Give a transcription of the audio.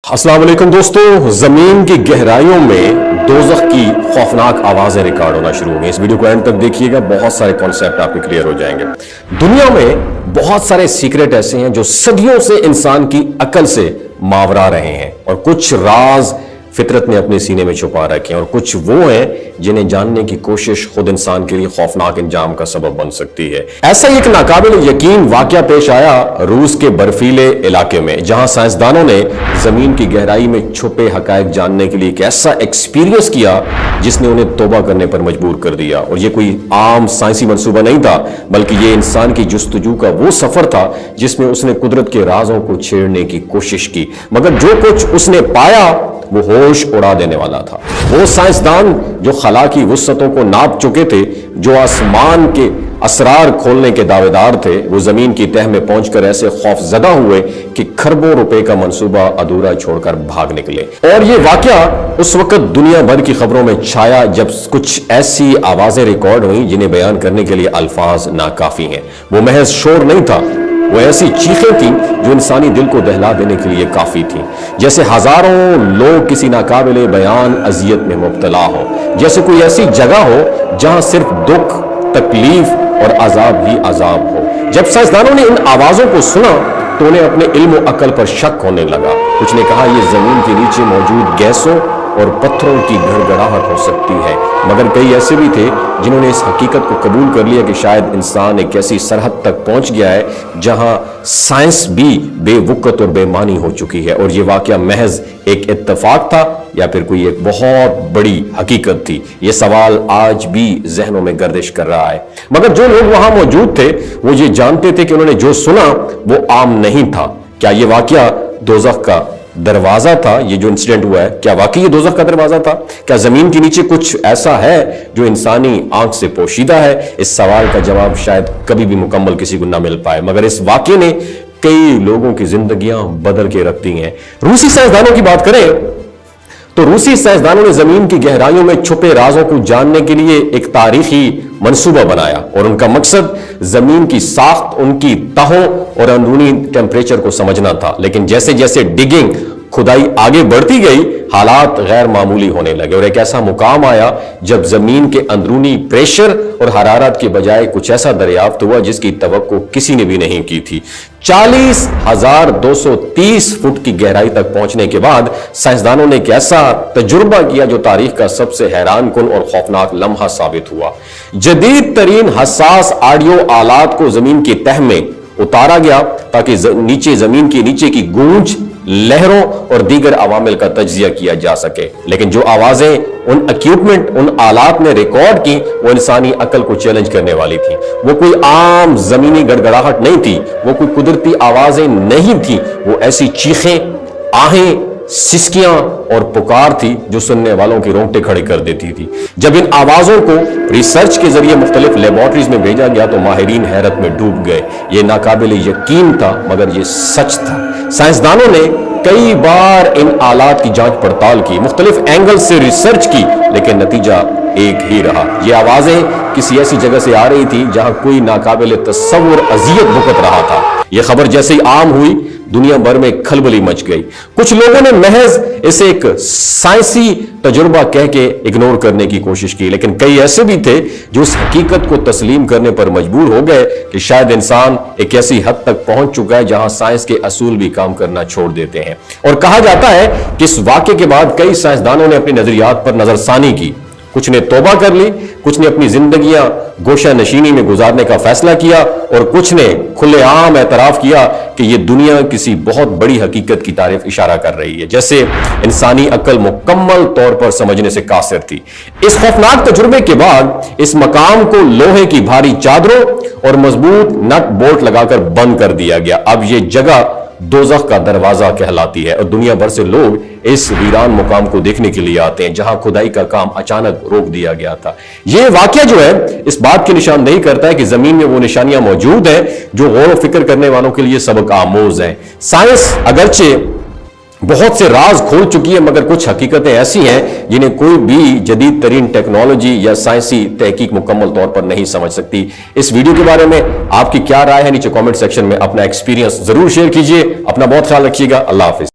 अस्सलाम वालेकुम दोस्तों, जमीन की गहराइयों में दोज़ख की खौफनाक आवाजें रिकॉर्ड होना शुरू हो गई। इस वीडियो को एंड तक देखिएगा, बहुत सारे कॉन्सेप्ट आपके क्लियर हो जाएंगे। दुनिया में बहुत सारे सीक्रेट ऐसे हैं जो सदियों से इंसान की अकल से मावरा रहे हैं, और कुछ राज फितरत ने अपने सीने में छुपा रखे हैं, और कुछ वो हैं जिन्हें जानने की कोशिश खुद इंसान के लिए खौफनाक इंजाम का सबब बन सकती है। ऐसा एक नाकाबिल यकीन वाकया पेश आया रूस के बर्फीले इलाके में, जहां साइंसदानों ने जमीन की गहराई में छुपे हकायक जानने के लिए एक ऐसा एक्सपीरियंस किया जिसने उन्हें तौबा करने पर मजबूर कर दिया। और यह कोई आम साइंसी मंसूबा नहीं था, बल्कि यह इंसान की जुस्तजू का वो सफर था जिसमें उसने कुदरत के राजों को छेड़ने की कोशिश की, मगर जो कुछ उसने पाया वो होश उड़ा देने वाला था। वो साइंसदान जो खला की वुस्सतों को नाप चुके थे, जो आसमान के असरार खोलने के दावेदार थे, वो जमीन की तह में पहुंचकर ऐसे खौफजदा हुए कि खरबों रुपए का मंसूबा अधूरा छोड़कर भाग निकले। और ये वाकया उस वक्त दुनिया भर की खबरों में छाया जब कुछ ऐसी आवाजें रिकॉर्ड हुई जिन्हें बयान करने के लिए अल्फाज नाकाफी हैं। वो महज शोर नहीं था, वो ऐसी चीखें थीं जो इंसानी दिल को दहला देने के लिए काफी थीं, जैसे हजारों लोग किसी नाकाबिले बयान अजियत में मुब्तला हो, जैसे कोई ऐसी जगह हो जहां सिर्फ दुख, तकलीफ और अजाब ही अजाब हो। जब साइंसदानों ने इन आवाजों को सुना तो उन्हें अपने इल्म और अकल पर शक होने लगा। कुछ ने कहा यह जमीन के नीचे मौजूद गैसों और पत्थरों की गड़गड़ाहट हो सकती है, मगर कई ऐसे भी थे जिन्होंने इस हकीकत को कबूल कर लिया कि शायद इंसान एक ऐसी सरहद तक पहुंच गया है जहां साइंस भी बेवुकत और बेमानी हो चुकी है, और यह वाकया महज एक इत्तेफाक था या फिर कोई एक बहुत बड़ी हकीकत थी। यह सवाल आज भी जहनों में गर्दिश कर रहा है, मगर जो लोग वहां मौजूद थे वो ये जानते थे कि उन्होंने जो सुना वो आम नहीं था। क्या यह वाकया दोज़ख का दरवाजा था? ये जो इंसिडेंट हुआ है, क्या वाकई ये दोज़ख का दरवाजा था? क्या जमीन के नीचे कुछ ऐसा है जो इंसानी आंख से पोशीदा है? इस सवाल का जवाब शायद कभी भी मुकम्मल किसी को ना मिल पाए, मगर इस वाकये ने कई लोगों की जिंदगियां बदल के रख दी हैं। रूसी साइंसदानों की बात करें तो रूसी साइंसदानों ने जमीन की गहराइयों में छुपे राजों को जानने के लिए एक तारीखी मंसूबा बनाया, और उनका मकसद जमीन की साख्त, उनकी तहों और अंदरूनी टेम्परेचर को समझना था। लेकिन जैसे जैसे डिगिंग, खुदाई आगे बढ़ती गई, हालात गैर मामूली होने लगे, और एक ऐसा मुकाम आया जब जमीन के अंदरूनी प्रेशर और हरारत के बजाय कुछ ऐसा दरियाफ्त हुआ जिसकी तवक्को किसी ने भी नहीं की थी। 40,230 फुट की गहराई तक पहुंचने के बाद साइंसदानों ने एक ऐसा तजुर्बा किया जो तारीख का सबसे हैरान कुन और खौफनाक लम्हा साबित हुआ। जदीद तरीन हसास ऑडियो आलात को जमीन की तह में उतारा गया ताकि नीचे जमीन के नीचे की गूंज, लहरों और दीगर अवामिल का तज्जिया किया जा सके। लेकिन जो आवाजें उन इक्विपमेंट, उन आलात ने रिकॉर्ड की, वो इंसानी अकल को चैलेंज करने वाली थी। वो कोई आम जमीनी गड़गड़ाहट नहीं थी, वो कोई कुदरती आवाजें नहीं थी, वो ऐसी चीखें, आहें, सिसकियां और पुकार थी जो सुनने वालों की रोंगटे खड़े कर देती थी। जब इन आवाजों को रिसर्च के जरिए मुख्तलिफ लेबोरेटरीज में भेजा गया तो माहिरीन हैरत में डूब गए। ये नाकाबिल यकीन था, मगर ये सच था। साइंसदानों ने कई बार इन आलात की जांच पड़ताल की, मुख्तलिफ एंगल से रिसर्च की, लेकिन नतीजा एक ही रहा। ये आवाजें किसी ऐसी जगह से आ रही थी जहां कोई नाकाबिल तस्वुर अजियत भुगत रहा था। यह खबर जैसे ही आम हुई, दुनिया भर में खलबली मच गई। कुछ लोगों ने महज इसे एक साइंसी तजुर्बा कह के इग्नोर करने की कोशिश की, लेकिन कई ऐसे भी थे जो उस हकीकत को तस्लीम करने पर मजबूर हो गए कि शायद इंसान एक ऐसी हद तक पहुंच चुका है जहां साइंस के असूल भी काम करना छोड़ देते हैं। और कहा जाता है कि इस वाकये के बाद कई साइंसदानों ने अपनी नजरियात पर नजरसानी की। कुछ ने तौबा कर ली, कुछ ने अपनी जिंदगियां गोशा नशीनी में गुजारने का फैसला किया, और कुछ ने खुलेआम एतराफ किया कि यह दुनिया किसी बहुत बड़ी हकीकत की तारीफ इशारा कर रही है, जैसे इंसानी अकल मुकम्मल तौर पर समझने से कासिर थी। इस खौफनाक तजुर्बे के बाद इस मकाम को लोहे की भारी चादरों और मजबूत नट बोल्ट लगाकर बंद कर दिया गया। अब यह जगह दोज़ख का दरवाजा कहलाती है, और दुनिया भर से लोग इस वीरान मुकाम को देखने के लिए आते हैं जहां खुदाई का काम अचानक रोक दिया गया था। यह वाकया जो है इस बात की निशानदेही करता है कि जमीन में वो निशानियां मौजूद हैं जो गौर व फिक्र करने वालों के लिए सबक आमोज हैं। साइंस अगरचे बहुत से राज खोल चुकी है, मगर कुछ हकीकतें ऐसी हैं जिन्हें कोई भी जदीद तरीन टेक्नोलॉजी या साइंसी तहकीक मुकम्मल तौर पर नहीं समझ सकती। इस वीडियो के बारे में आपकी क्या राय है? नीचे कमेंट सेक्शन में अपना एक्सपीरियंस जरूर शेयर कीजिए। अपना बहुत ख्याल रखिएगा। अल्लाह हाफिज।